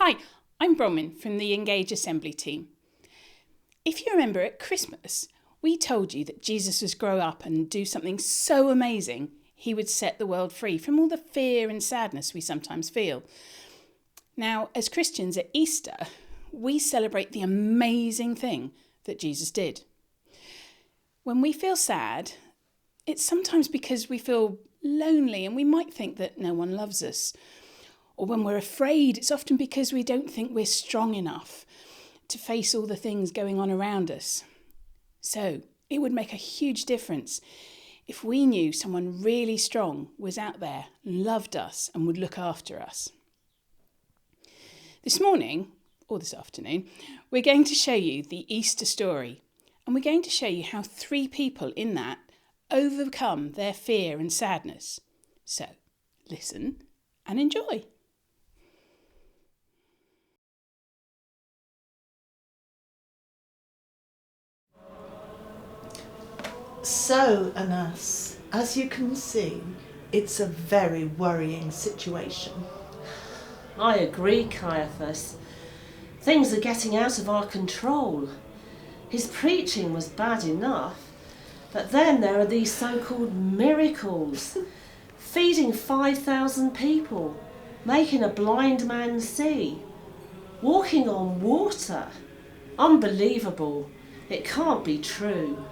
Hi, I'm Bronwyn from the Engage Assembly team. If you remember at Christmas, we told you that Jesus would grow up and do something so amazing, he would set the world free from all the fear and sadness we sometimes feel. Now, as Christians at Easter, we celebrate the amazing thing that Jesus did. When we feel sad, it's sometimes because we feel lonely and we might think that no one loves us. Or when we're afraid, it's often because we don't think we're strong enough to face all the things going on around us. So it would make a huge difference if we knew someone really strong was out there, loved us and would look after us. This morning, or this afternoon, we're going to show you the Easter story, and we're going to show you how 3 people in that overcome their fear and sadness. So listen and enjoy. So, Anas, as you can see, it's a very worrying situation. I agree, Caiaphas. Things are getting out of our control. His preaching was bad enough, but then there are these so-called miracles. Feeding 5,000 people, making a blind man see, walking on water. Unbelievable. It can't be true.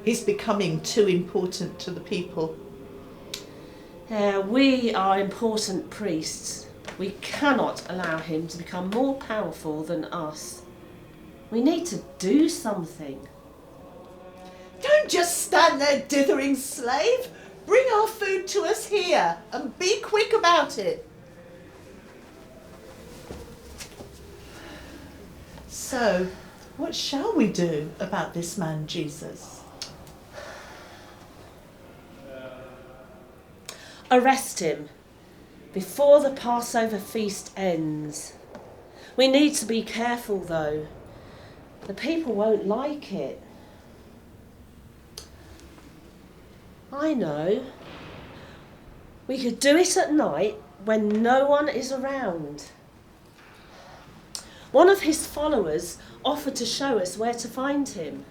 He's becoming too important to the people. We are important priests. We cannot allow him to become more powerful than us. We need to do something. Don't just stand there dithering, slave. Bring our food to us here and be quick about it. So, what shall we do about this man Jesus? Arrest him before the Passover feast ends. We need to be careful though. The people won't like it. I know. We could do it at night when no one is around. One of his followers offered to show us where to find him.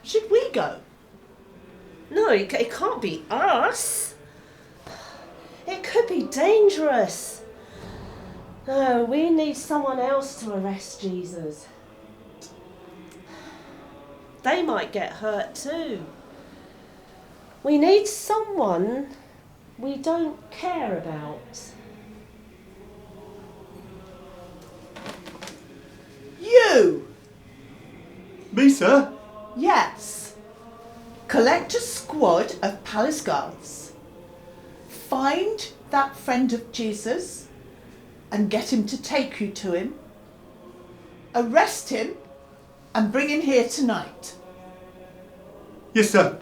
Should we go? No, it can't be us. It could be dangerous. No, we need someone else to arrest Jesus. They might get hurt too. We need someone we don't care about. You! Me, sir? Yes. Collect a squad of palace guards. Find that friend of Jesus and get him to take you to him. Arrest him and bring him here tonight. Yes, sir.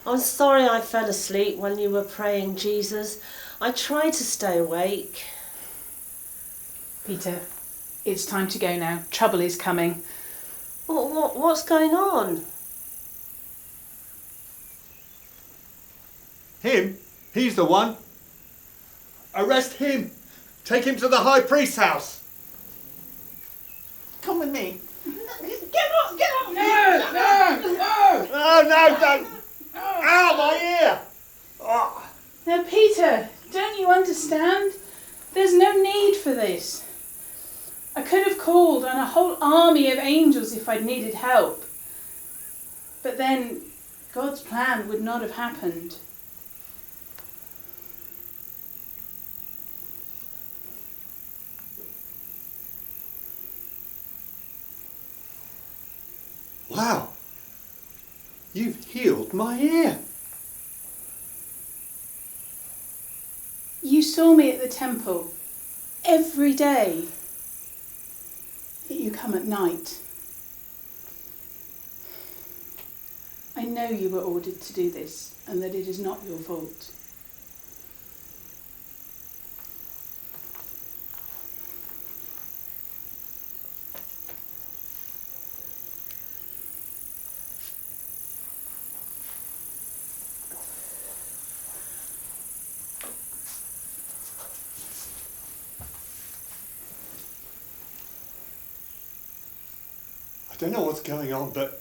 I'm sorry I fell asleep when you were praying, Jesus. I tried to stay awake. Peter, it's time to go now. Trouble is coming. What's going on? Him? He's the one. Arrest him. Take him to the high priest's house. Come with me. Get up! No! Oh, no, don't. Ow, my ear. Oh. Now, Peter, don't you understand? There's no need for this. I could have called on a whole army of angels if I'd needed help. But then God's plan would not have happened. Wow. You've healed my ear. You saw me at the temple every day, yet you come at night. I know you were ordered to do this and that it is not your fault. I don't know what's going on, but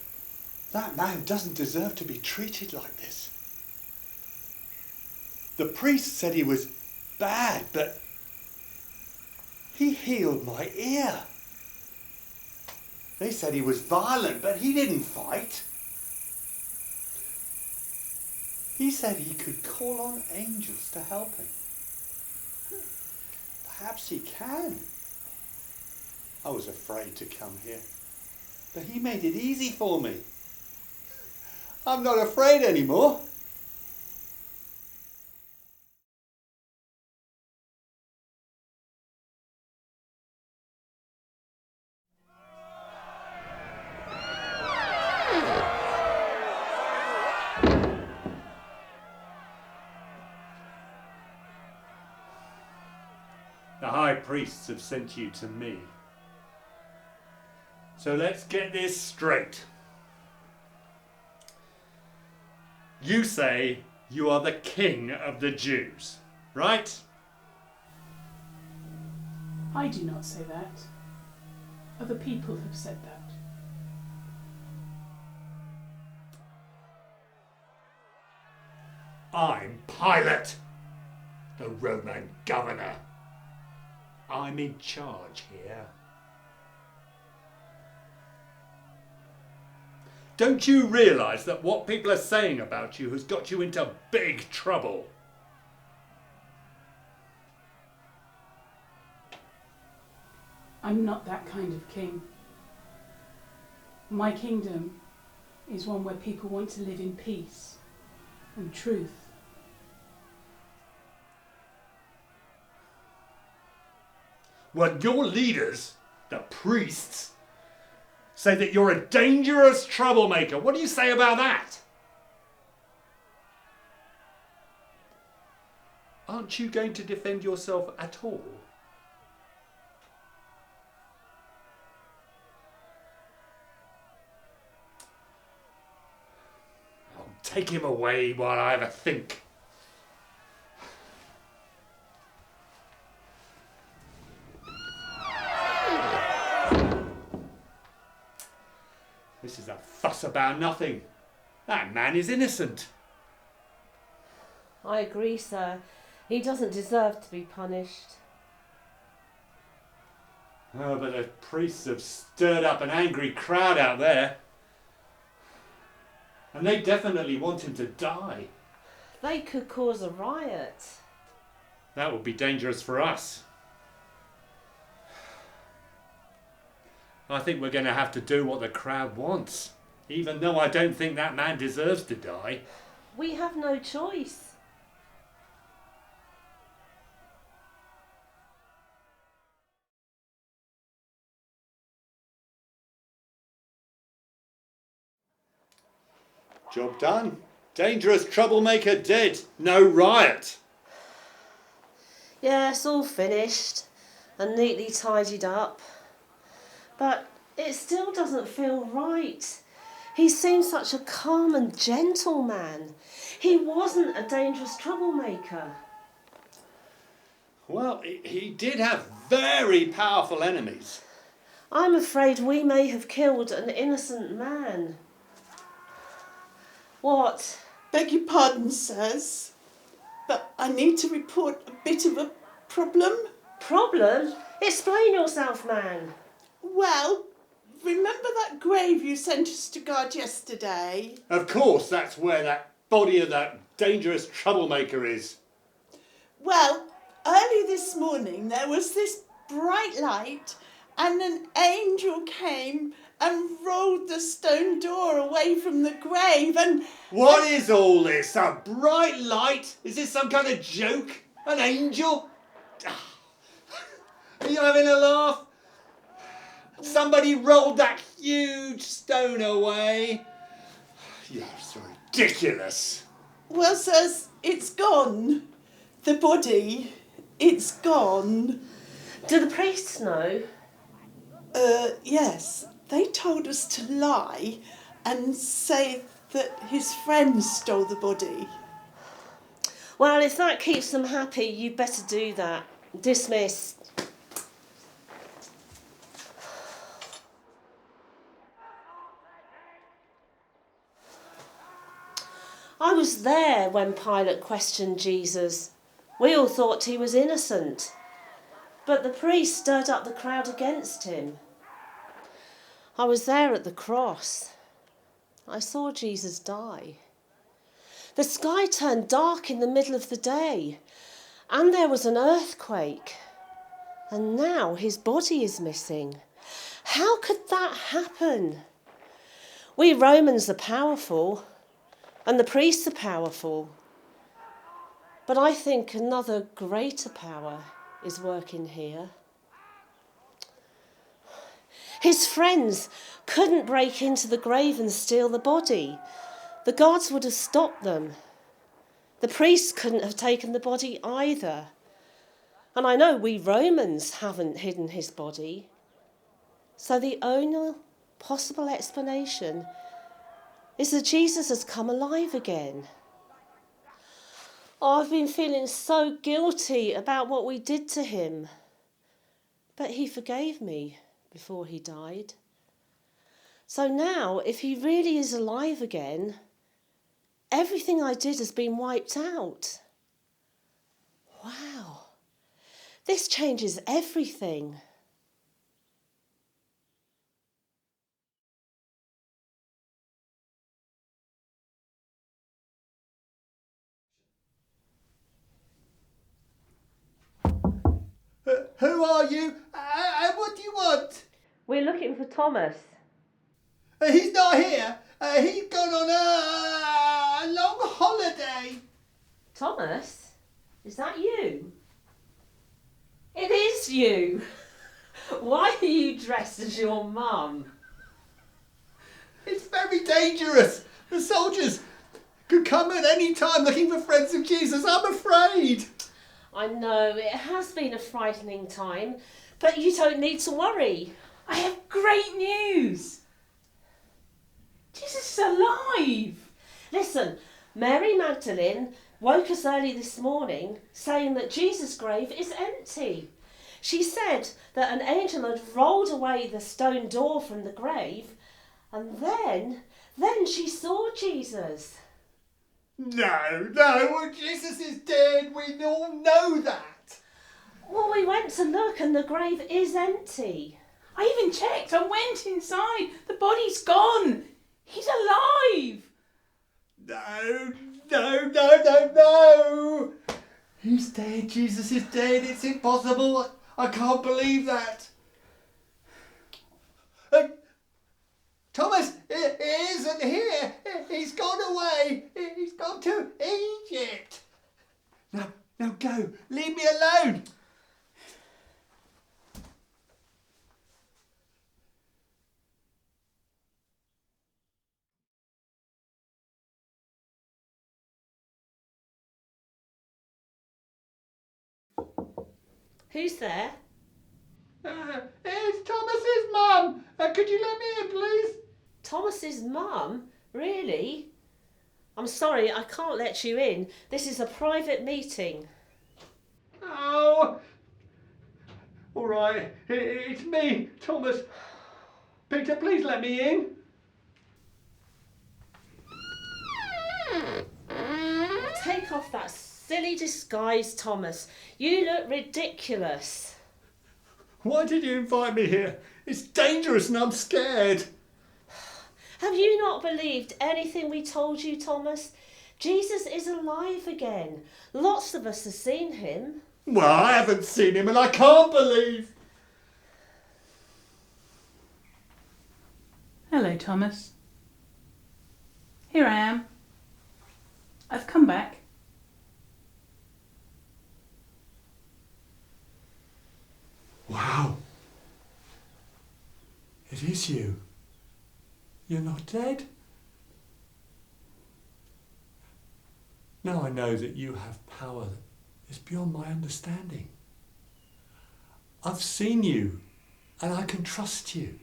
that man doesn't deserve to be treated like this. The priest said he was bad, but he healed my ear. They said he was violent, but he didn't fight. He said he could call on angels to help him. Perhaps he can. I was afraid to come here, but he made it easy for me. I'm not afraid anymore. The high priests have sent you to me. So let's get this straight. You say you are the king of the Jews, right? I do not say that. Other people have said that. I'm Pilate, the Roman governor. I'm in charge here. Don't you realise that what people are saying about you has got you into big trouble? I'm not that kind of king. My kingdom is one where people want to live in peace and truth. Well, your leaders, the priests, say that you're a dangerous troublemaker. What do you say about that? Aren't you going to defend yourself at all? I'll take him away while I have a think. This is a fuss about nothing. That man is innocent. I agree, sir. He doesn't deserve to be punished. Oh, but the priests have stirred up an angry crowd out there. And they definitely want him to die. They could cause a riot. That would be dangerous for us. I think we're going to have to do what the crowd wants, even though I don't think that man deserves to die. We have no choice. Job done. Dangerous troublemaker dead. No riot. Yes, all finished and neatly tidied up. But it still doesn't feel right. He seems such a calm and gentle man. He wasn't a dangerous troublemaker. Well, he did have very powerful enemies. I'm afraid we may have killed an innocent man. What? Beg your pardon, sirs, but I need to report a bit of a problem. Problem? Explain yourself, man. Well, remember that grave you sent us to guard yesterday? Of course, that's where that body of that dangerous troublemaker is. Well, early this morning there was this bright light and an angel came and rolled the stone door away from the grave and... What is all this? A bright light? Is this some kind of joke? An angel? Are you having a laugh? Somebody rolled that huge stone away. You're so ridiculous. Well, sirs, it's gone. The body, it's gone. Do the priests know? Yes. They told us to lie and say that his friends stole the body. Well, if that keeps them happy, you'd better do that. Dismissed. I was there when Pilate questioned Jesus. We all thought he was innocent, but the priest stirred up the crowd against him. I was there at the cross. I saw Jesus die. The sky turned dark in the middle of the day, and there was an earthquake. And now his body is missing. How could that happen? We Romans are powerful, and the priests are powerful. But I think another greater power is working here. His friends couldn't break into the grave and steal the body. The guards would have stopped them. The priests couldn't have taken the body either. And I know we Romans haven't hidden his body. So the only possible explanation is that Jesus has come alive again. Oh, I've been feeling so guilty about what we did to him. But he forgave me before he died. So now, if he really is alive again, everything I did has been wiped out. Wow, this changes everything. Who are you? And what do you want? We're looking for Thomas. He's not here. He's gone on a long holiday. Thomas? Is that you? It is you. Why are you dressed as your mum? It's very dangerous. The soldiers could come at any time looking for friends of Jesus. I'm afraid. I know, it has been a frightening time, but you don't need to worry. I have great news. Jesus is alive. Listen, Mary Magdalene woke us early this morning saying that Jesus' grave is empty. She said that an angel had rolled away the stone door from the grave, and then she saw Jesus. No, Jesus is dead. We all know that. Well, we went to look and the grave is empty. I even checked. I went inside. The body's gone. He's alive. No. He's dead. Jesus is dead. It's impossible. I can't believe that. Thomas isn't here. He's gone away. He's gone to Egypt. Now go. Leave me alone. Who's there? It's Thomas's mum. Could you let me in, please? Thomas's mum? Really? I'm sorry, I can't let you in. This is a private meeting. Oh, all right. It's me, Thomas. Peter, please let me in. Take off that silly disguise, Thomas. You look ridiculous. Why did you invite me here? It's dangerous and I'm scared. Have you not believed anything we told you, Thomas? Jesus is alive again. Lots of us have seen him. Well, I haven't seen him and I can't believe. Hello, Thomas. Here I am. I've come back. Wow. It is you. You're not dead. Now I know that you have power that is beyond my understanding. I've seen you and I can trust you.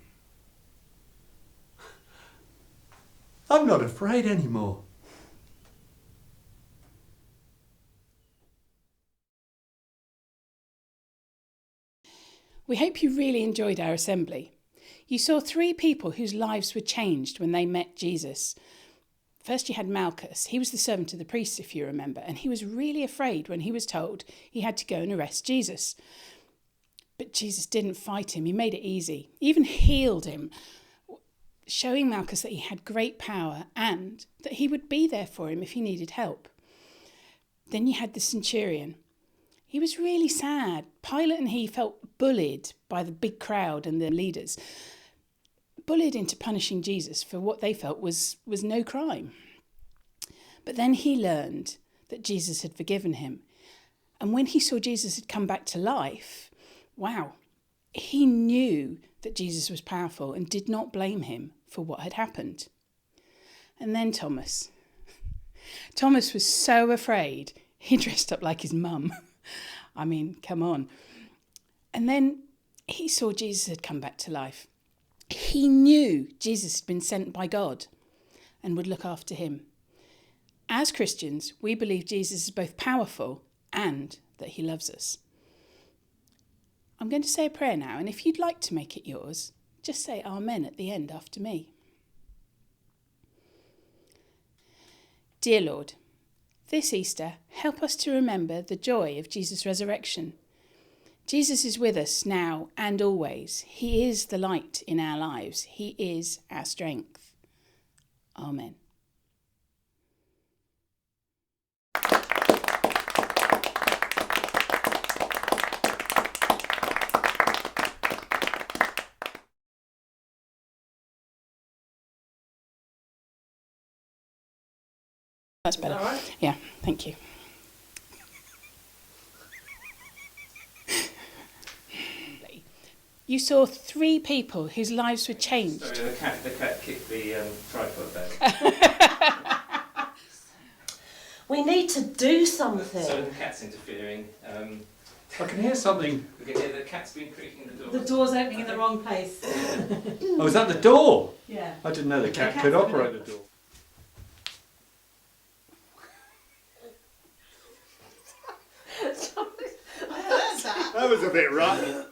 I'm not afraid anymore. We hope you really enjoyed our assembly. You saw 3 people whose lives were changed when they met Jesus. First you had Malchus. He was the servant of the priests, if you remember, and he was really afraid when he was told he had to go and arrest Jesus. But Jesus didn't fight him. He made it easy, he even healed him, showing Malchus that he had great power and that he would be there for him if he needed help. Then you had the centurion. He was really sad. Pilate and he felt bullied by the big crowd and the leaders, bullied into punishing Jesus for what they felt was no crime. But then he learned that Jesus had forgiven him. And when he saw Jesus had come back to life, wow, he knew that Jesus was powerful and did not blame him for what had happened. And then Thomas. Thomas was so afraid, he dressed up like his mum. I mean, come on. And then he saw Jesus had come back to life. He knew Jesus had been sent by God and would look after him. As Christians, we believe Jesus is both powerful and that he loves us. I'm going to say a prayer now, and if you'd like to make it yours, just say Amen at the end after me. Dear Lord, this Easter, help us to remember the joy of Jesus' resurrection. Jesus is with us now and always. He is the light in our lives. He is our strength. Amen. That's better. All right. Yeah, thank you. You saw 3 people whose lives were changed. Sorry, the cat kicked the tripod down. We need to do something. So the cat's interfering. I can hear something. We can hear the cat's been creaking the door. The door's opening in the wrong place. Oh, is that the door? Yeah. I didn't know the cat cat's could gonna- operate the door. I heard that. That was a bit rough.